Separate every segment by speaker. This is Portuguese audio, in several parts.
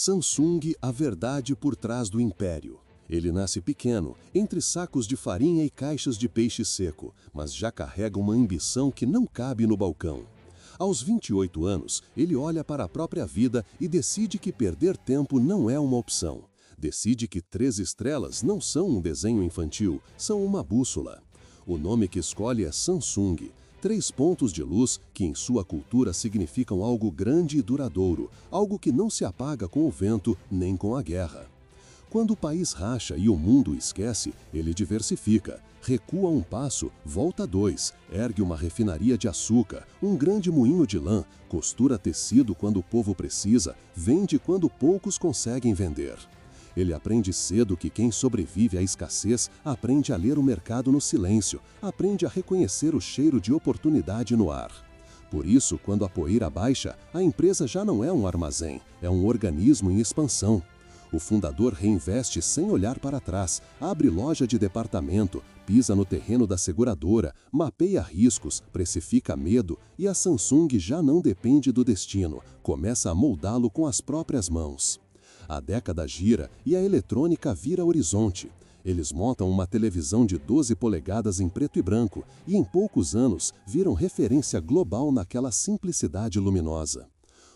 Speaker 1: Samsung, a verdade por trás do império. Ele nasce pequeno, entre sacos de farinha e caixas de peixe seco, mas já carrega uma ambição que não cabe no balcão. Aos 28 anos, ele olha para a própria vida e decide que perder tempo não é uma opção. Decide que 3 estrelas não são um desenho infantil, são uma bússola. O nome que escolhe é Samsung. 3 pontos de luz que em sua cultura significam algo grande e duradouro, algo que não se apaga com o vento nem com a guerra. Quando o país racha e o mundo esquece, ele diversifica, recua um passo, volta 2, ergue uma refinaria de açúcar, um grande moinho de lã, costura tecido quando o povo precisa, vende quando poucos conseguem vender. Ele aprende cedo que quem sobrevive à escassez aprende a ler o mercado no silêncio, aprende a reconhecer o cheiro de oportunidade no ar. Por isso, quando a poeira baixa, a empresa já não é um armazém, é um organismo em expansão. O fundador reinveste sem olhar para trás, abre loja de departamento, pisa no terreno da seguradora, mapeia riscos, precifica medo e a Samsung já não depende do destino, começa a moldá-lo com as próprias mãos. A década gira e a eletrônica vira horizonte. Eles montam uma televisão de 12 polegadas em preto e branco e em poucos anos viram referência global naquela simplicidade luminosa.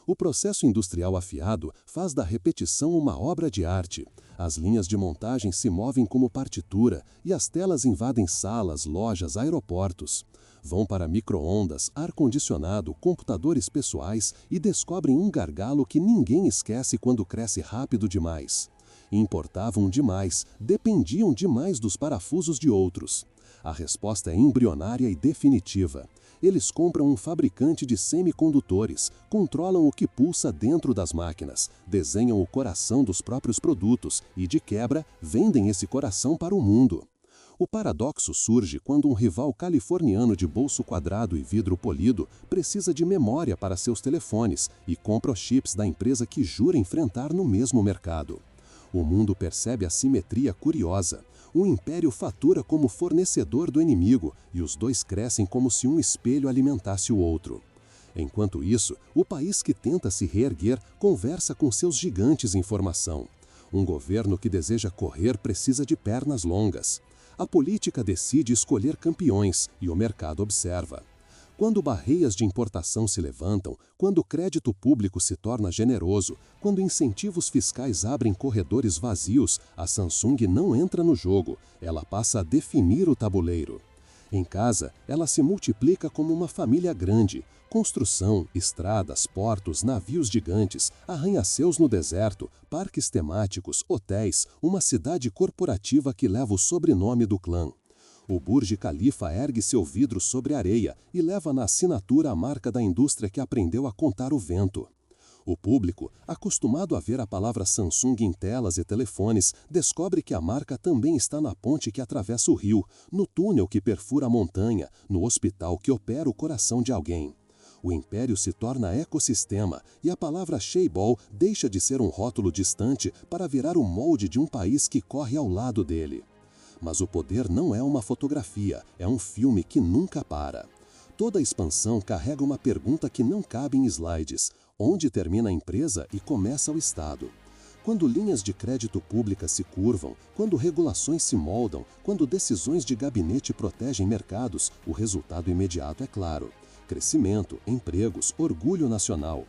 Speaker 1: O processo industrial afiado faz da repetição uma obra de arte. As linhas de montagem se movem como partitura e as telas invadem salas, lojas, aeroportos. Vão para micro-ondas, ar-condicionado, computadores pessoais e descobrem um gargalo que ninguém esquece quando cresce rápido demais. Importavam demais, dependiam demais dos parafusos de outros. A resposta é embrionária e definitiva. Eles compram um fabricante de semicondutores, controlam o que pulsa dentro das máquinas, desenham o coração dos próprios produtos e, de quebra, vendem esse coração para o mundo. O paradoxo surge quando um rival californiano de bolso quadrado e vidro polido precisa de memória para seus telefones e compra os chips da empresa que jura enfrentar no mesmo mercado. O mundo percebe a simetria curiosa. Um império fatura como fornecedor do inimigo e os dois crescem como se um espelho alimentasse o outro. Enquanto isso, o país que tenta se reerguer conversa com seus gigantes em formação. Um governo que deseja correr precisa de pernas longas. A política decide escolher campeões e o mercado observa. Quando barreiras de importação se levantam, quando o crédito público se torna generoso, quando incentivos fiscais abrem corredores vazios, a Samsung não entra no jogo, ela passa a definir o tabuleiro. Em casa, ela se multiplica como uma família grande. Construção, estradas, portos, navios gigantes, arranha-céus no deserto, parques temáticos, hotéis, uma cidade corporativa que leva o sobrenome do clã. O Burj Khalifa ergue seu vidro sobre a areia e leva na assinatura a marca da indústria que aprendeu a contar o vento. O público, acostumado a ver a palavra Samsung em telas e telefones, descobre que a marca também está na ponte que atravessa o rio, no túnel que perfura a montanha, no hospital que opera o coração de alguém. O império se torna ecossistema e a palavra Chaebol deixa de ser um rótulo distante para virar o molde de um país que corre ao lado dele. Mas o poder não é uma fotografia, é um filme que nunca para. Toda expansão carrega uma pergunta que não cabe em slides. Onde termina a empresa e começa o Estado? Quando linhas de crédito públicas se curvam, quando regulações se moldam, quando decisões de gabinete protegem mercados, o resultado imediato é claro. Crescimento, empregos, orgulho nacional.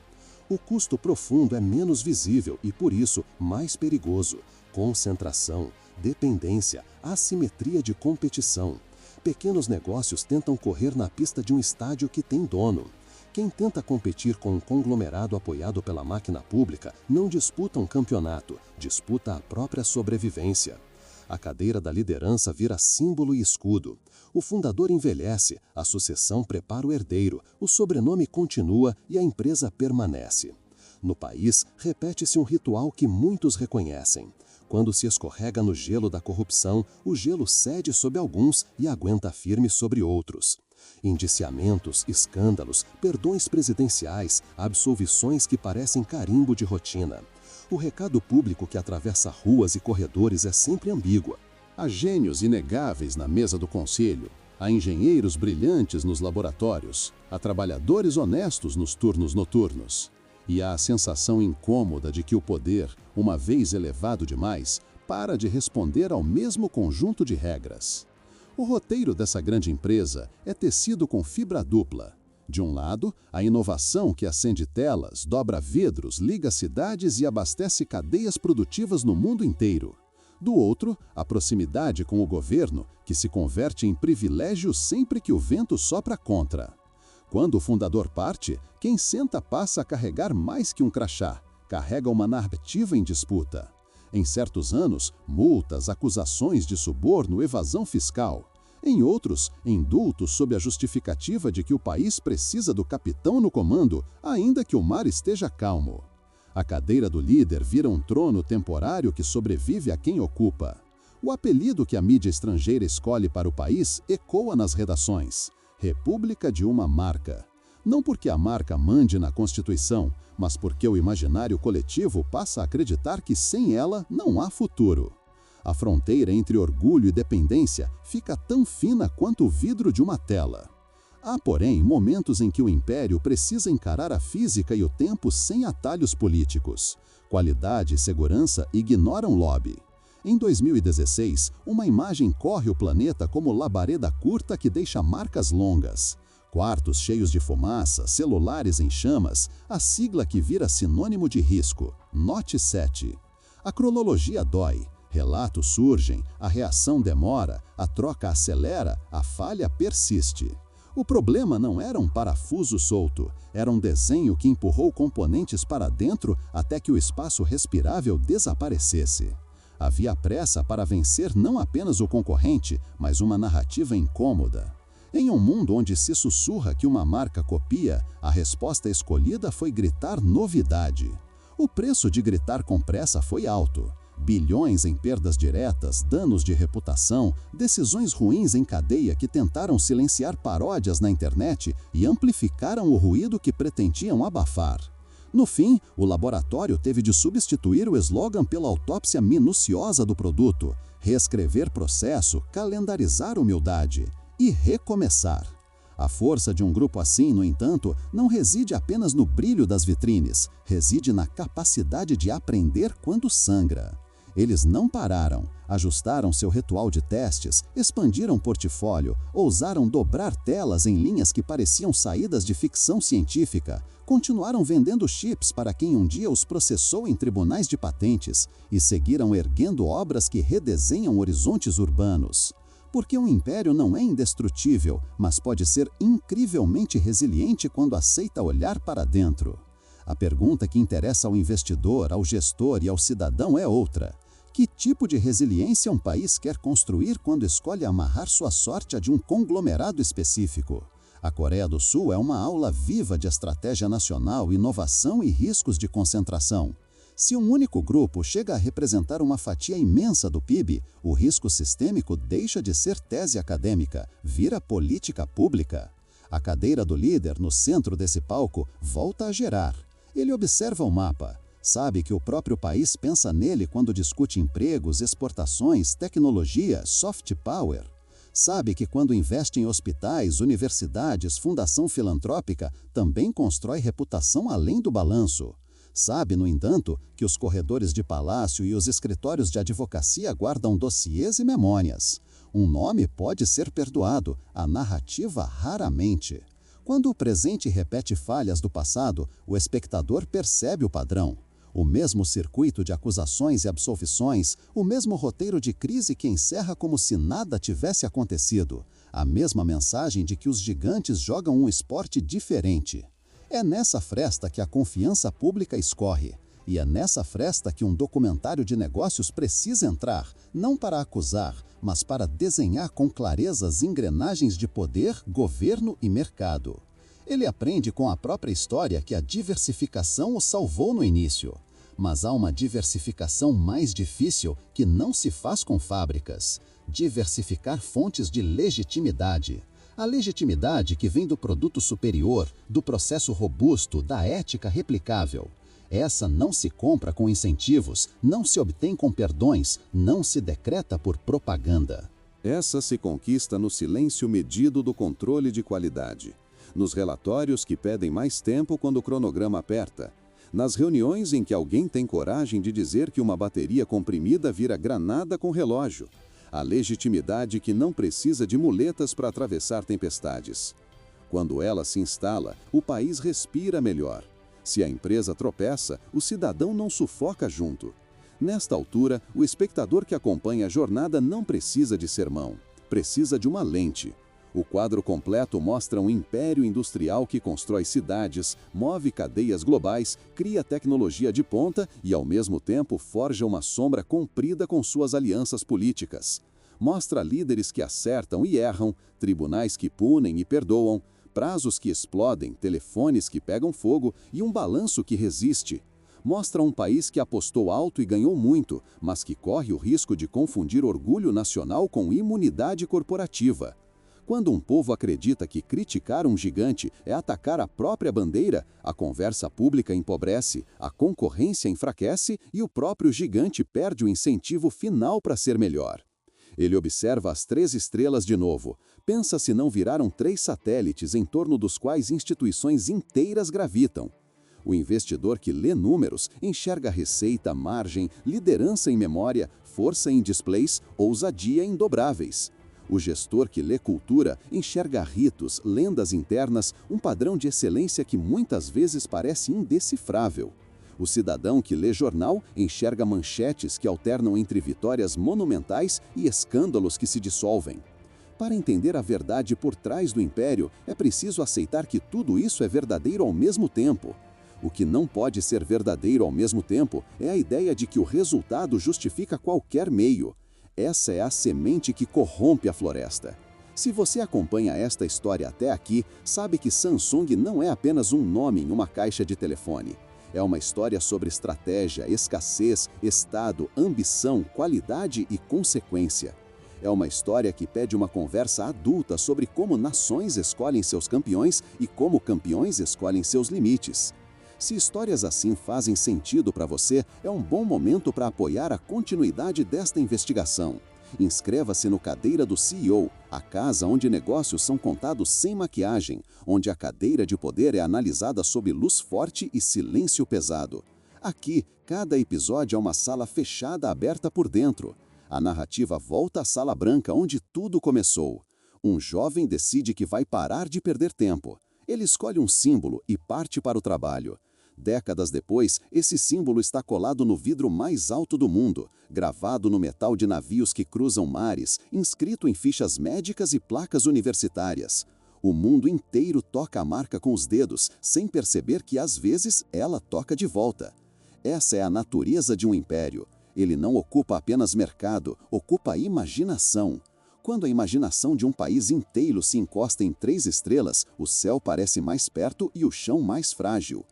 Speaker 1: O custo profundo é menos visível e, por isso, mais perigoso. Concentração, dependência, assimetria de competição. Pequenos negócios tentam correr na pista de um estádio que tem dono. Quem tenta competir com um conglomerado apoiado pela máquina pública não disputa um campeonato, disputa a própria sobrevivência. A cadeira da liderança vira símbolo e escudo. O fundador envelhece, a sucessão prepara o herdeiro, o sobrenome continua e a empresa permanece. No país, repete-se um ritual que muitos reconhecem. Quando se escorrega no gelo da corrupção, o gelo cede sob alguns e aguenta firme sobre outros. Indiciamentos, escândalos, perdões presidenciais, absolvições que parecem carimbo de rotina. O recado público que atravessa ruas e corredores é sempre ambíguo.
Speaker 2: Há gênios inegáveis na mesa do conselho, há engenheiros brilhantes nos laboratórios, há trabalhadores honestos nos turnos noturnos. E há a sensação incômoda de que o poder, uma vez elevado demais, para de responder ao mesmo conjunto de regras. O roteiro dessa grande empresa é tecido com fibra dupla. De um lado, a inovação que acende telas, dobra vidros, liga cidades e abastece cadeias produtivas no mundo inteiro. Do outro, a proximidade com o governo, que se converte em privilégio sempre que o vento sopra contra. Quando o fundador parte, quem senta passa a carregar mais que um crachá, carrega uma narrativa em disputa. Em certos anos, multas, acusações de suborno, evasão fiscal. Em outros, indultos sob a justificativa de que o país precisa do capitão no comando, ainda que o mar esteja calmo. A cadeira do líder vira um trono temporário que sobrevive a quem ocupa. O apelido que a mídia estrangeira escolhe para o país ecoa nas redações: República de uma Marca. Não porque a marca mande na Constituição, mas porque o imaginário coletivo passa a acreditar que sem ela não há futuro. A fronteira entre orgulho e dependência fica tão fina quanto o vidro de uma tela. Há, porém, momentos em que o império precisa encarar a física e o tempo sem atalhos políticos. Qualidade e segurança ignoram lobby. Em 2016, uma imagem corre o planeta como labareda curta que deixa marcas longas. Quartos cheios de fumaça, celulares em chamas, a sigla que vira sinônimo de risco, Note 7. A cronologia dói. Relatos surgem, a reação demora, a troca acelera, a falha persiste. O problema não era um parafuso solto, era um desenho que empurrou componentes para dentro até que o espaço respirável desaparecesse. Havia pressa para vencer não apenas o concorrente, mas uma narrativa incômoda. Em um mundo onde se sussurra que uma marca copia, a resposta escolhida foi gritar novidade. O preço de gritar com pressa foi alto. Bilhões em perdas diretas, danos de reputação, decisões ruins em cadeia que tentaram silenciar paródias na internet e amplificaram o ruído que pretendiam abafar. No fim, o laboratório teve de substituir o slogan pela autópsia minuciosa do produto, reescrever processo, calendarizar humildade e recomeçar. A força de um grupo assim, no entanto, não reside apenas no brilho das vitrines, reside na capacidade de aprender quando sangra. Eles não pararam, ajustaram seu ritual de testes, expandiram portfólio, ousaram dobrar telas em linhas que pareciam saídas de ficção científica, continuaram vendendo chips para quem um dia os processou em tribunais de patentes e seguiram erguendo obras que redesenham horizontes urbanos. Porque um império não é indestrutível, mas pode ser incrivelmente resiliente quando aceita olhar para dentro. A pergunta que interessa ao investidor, ao gestor e ao cidadão é outra. Que tipo de resiliência um país quer construir quando escolhe amarrar sua sorte a de um conglomerado específico? A Coreia do Sul é uma aula viva de estratégia nacional, inovação e riscos de concentração. Se um único grupo chega a representar uma fatia imensa do PIB, o risco sistêmico deixa de ser tese acadêmica, vira política pública. A cadeira do líder, no centro desse palco, volta a gerar. Ele observa o mapa. Sabe que o próprio país pensa nele quando discute empregos, exportações, tecnologia, soft power. Sabe que quando investe em hospitais, universidades, fundação filantrópica, também constrói reputação além do balanço. Sabe, no entanto, que os corredores de palácio e os escritórios de advocacia guardam dossiês e memórias. Um nome pode ser perdoado, a narrativa raramente. Quando o presente repete falhas do passado, o espectador percebe o padrão. O mesmo circuito de acusações e absolvições, o mesmo roteiro de crise que encerra como se nada tivesse acontecido, a mesma mensagem de que os gigantes jogam um esporte diferente. É nessa fresta que a confiança pública escorre, e é nessa fresta que um documentário de negócios precisa entrar, não para acusar, mas para desenhar com clareza as engrenagens de poder, governo e mercado. Ele aprende com a própria história que a diversificação o salvou no início. Mas há uma diversificação mais difícil que não se faz com fábricas. Diversificar fontes de legitimidade. A legitimidade que vem do produto superior, do processo robusto, da ética replicável. Essa não se compra com incentivos, não se obtém com perdões, não se decreta por propaganda.
Speaker 1: Essa se conquista no silêncio medido do controle de qualidade. Nos relatórios que pedem mais tempo quando o cronograma aperta.
Speaker 2: Nas reuniões em que alguém tem coragem de dizer que uma bateria comprimida vira granada com relógio. A legitimidade que não precisa de muletas para atravessar tempestades. Quando ela se instala, o país respira melhor. Se a empresa tropeça, o cidadão não sufoca junto. Nesta altura, o espectador que acompanha a jornada não precisa de sermão. Precisa de uma lente. O quadro completo mostra um império industrial que constrói cidades, move cadeias globais, cria tecnologia de ponta e, ao mesmo tempo, forja uma sombra comprida com suas alianças políticas. Mostra líderes que acertam e erram, tribunais que punem e perdoam, prazos que explodem, telefones que pegam fogo e um balanço que resiste. Mostra um país que apostou alto e ganhou muito, mas que corre o risco de confundir orgulho nacional com imunidade corporativa. Quando um povo acredita que criticar um gigante é atacar a própria bandeira, a conversa pública empobrece, a concorrência enfraquece e o próprio gigante perde o incentivo final para ser melhor. Ele observa as 3 estrelas de novo. Pensa se não viraram 3 satélites em torno dos quais instituições inteiras gravitam. O investidor que lê números enxerga receita, margem, liderança em memória, força em displays, ousadia em dobráveis. O gestor que lê cultura enxerga ritos, lendas internas, um padrão de excelência que muitas vezes parece indecifrável. O cidadão que lê jornal enxerga manchetes que alternam entre vitórias monumentais e escândalos que se dissolvem. Para entender a verdade por trás do império, é preciso aceitar que tudo isso é verdadeiro ao mesmo tempo. O que não pode ser verdadeiro ao mesmo tempo é a ideia de que o resultado justifica qualquer meio. Essa é a semente que corrompe a floresta. Se você acompanha esta história até aqui, sabe que Samsung não é apenas um nome em uma caixa de telefone. É uma história sobre estratégia, escassez, estado, ambição, qualidade e consequência. É uma história que pede uma conversa adulta sobre como nações escolhem seus campeões e como campeões escolhem seus limites. Se histórias assim fazem sentido para você, é um bom momento para apoiar a continuidade desta investigação. Inscreva-se no Cadeira do CEO, a casa onde negócios são contados sem maquiagem, onde a cadeira de poder é analisada sob luz forte e silêncio pesado. Aqui, cada episódio é uma sala fechada aberta por dentro. A narrativa volta à sala branca onde tudo começou. Um jovem decide que vai parar de perder tempo. Ele escolhe um símbolo e parte para o trabalho. Décadas depois, esse símbolo está colado no vidro mais alto do mundo, gravado no metal de navios que cruzam mares, inscrito em fichas médicas e placas universitárias. O mundo inteiro toca a marca com os dedos, sem perceber que às vezes ela toca de volta. Essa é a natureza de um império. Ele não ocupa apenas mercado, ocupa imaginação. Quando a imaginação de um país inteiro se encosta em 3 estrelas, o céu parece mais perto e o chão mais frágil.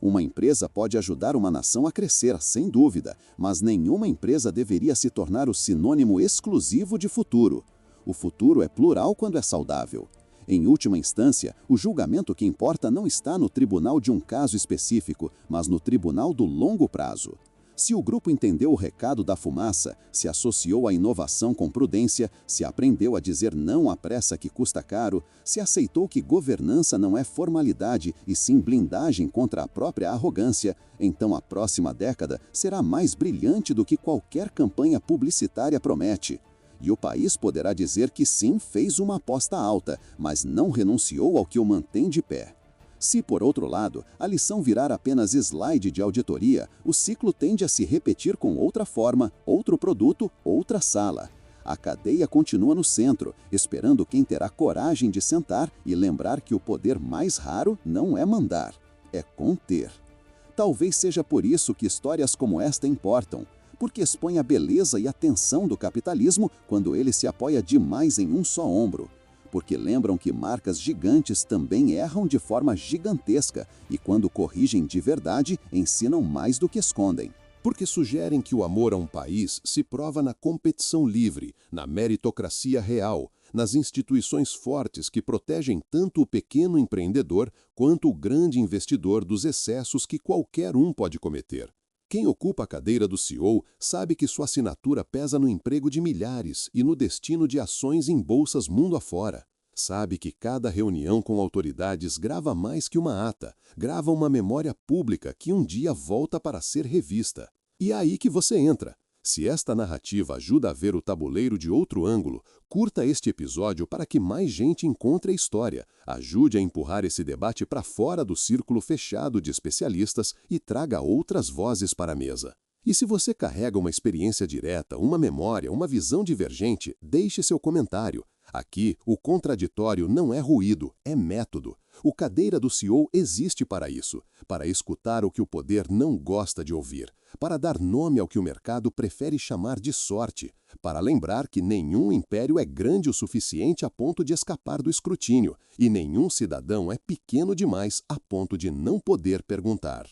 Speaker 2: Uma empresa pode ajudar uma nação a crescer, sem dúvida, mas nenhuma empresa deveria se tornar o sinônimo exclusivo de futuro. O futuro é plural quando é saudável. Em última instância, o julgamento que importa não está no tribunal de um caso específico, mas no tribunal do longo prazo. Se o grupo entendeu o recado da fumaça, se associou à inovação com prudência, se aprendeu a dizer não à pressa que custa caro, se aceitou que governança não é formalidade e sim blindagem contra a própria arrogância, então a próxima década será mais brilhante do que qualquer campanha publicitária promete. E o país poderá dizer que sim, fez uma aposta alta, mas não renunciou ao que o mantém de pé. Se, por outro lado, a lição virar apenas slide de auditoria, o ciclo tende a se repetir com outra forma, outro produto, outra sala. A cadeia continua no centro, esperando quem terá coragem de sentar e lembrar que o poder mais raro não é mandar, é conter. Talvez seja por isso que histórias como esta importam, porque expõe a beleza e a tensão do capitalismo quando ele se apoia demais em um só ombro. Porque lembram que marcas gigantes também erram de forma gigantesca e, quando corrigem de verdade, ensinam mais do que escondem.
Speaker 1: Porque sugerem que o amor a um país se prova na competição livre, na meritocracia real, nas instituições fortes que protegem tanto o pequeno empreendedor quanto o grande investidor dos excessos que qualquer um pode cometer. Quem ocupa a cadeira do CEO sabe que sua assinatura pesa no emprego de milhares e no destino de ações em bolsas mundo afora. Sabe que cada reunião com autoridades grava mais que uma ata, grava uma memória pública que um dia volta para ser revista. E é aí que você entra. Se esta narrativa ajuda a ver o tabuleiro de outro ângulo, curta este episódio para que mais gente encontre a história, ajude a empurrar esse debate para fora do círculo fechado de especialistas e traga outras vozes para a mesa. E se você carrega uma experiência direta, uma memória, uma visão divergente, deixe seu comentário. Aqui, o contraditório não é ruído, é método. O Cadeira do CEO existe para isso, para escutar o que o poder não gosta de ouvir, para dar nome ao que o mercado prefere chamar de sorte, para lembrar que nenhum império é grande o suficiente a ponto de escapar do escrutínio, e nenhum cidadão é pequeno demais a ponto de não poder perguntar.